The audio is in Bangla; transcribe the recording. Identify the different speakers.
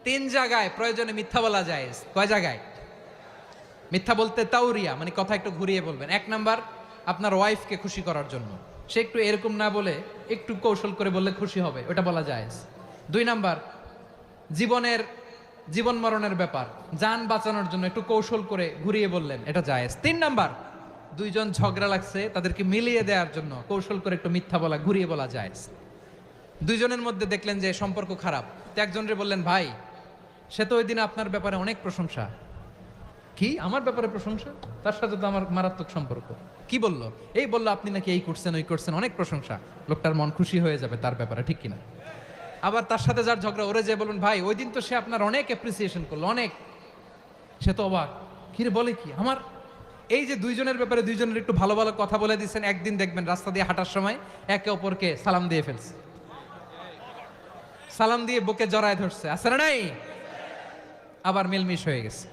Speaker 1: তিন জায়গায় প্রয়োজনে মিথ্যা বলা যায়। কয় জায়গায় মিথ্যা বলতে? তাউরিয়া মানে কথা একটু ঘুরিয়ে বলবেন। এক নাম্বার, আপনার ওয়াইফকে খুশি করার জন্য, সে একটু এরকম না বলে একটু কৌশল করে বললে খুশি হবে, ওটা বলা যায়। দুই নাম্বার, জীবন মরণের ব্যাপার, জান বাঁচানোর জন্য একটু কৌশল করে ঘুরিয়ে বললেন, এটা জায়েজ। তিন নাম্বার, দুইজন ঝগড়া লাগছে তাদেরকে মিলিয়ে দেওয়ার জন্য কৌশল করে একটু মিথ্যা বলা, ঘুরিয়ে বলা জায়েজ। দুইজনের মধ্যে দেখলেন যে সম্পর্ক খারাপ, তো একজনরে বললেন, ভাই সে তো ওই দিন আপনার ব্যাপারে অনেক প্রশংসা। কি আমার ব্যাপারে প্রশংসা? তার সাথে তো আমার মারাত্মক সম্পর্ক। কি বললো? এই বললো আপনি নাকি এই করছেন ওই করছেন, অনেক প্রশংসা। লোকটার মন খুশি হয়ে যাবে তার ব্যাপারে, ঠিক কিনা? আবার তার সাথে যার ঝগড়া, ওরে যে বলুন, ভাই ওই দিন তো সে আপনার অনেক অ্যাপ্রিসিয়েশন করলো, অনেক। সে তো অবাক, কিরে বলে কি আমার? এই যে দুইজনের ব্যাপারে দুইজনের একটু ভালো ভালো কথা বলে দিচ্ছেন, একদিন দেখবেন রাস্তা দিয়ে হাঁটার সময় একে অপরকে সালাম দিয়ে ফেলছে, সালাম দিয়ে বুকে জড়ায় ধরছে, আছে না নাই? আবার মিলমিশ হয়ে গেছে।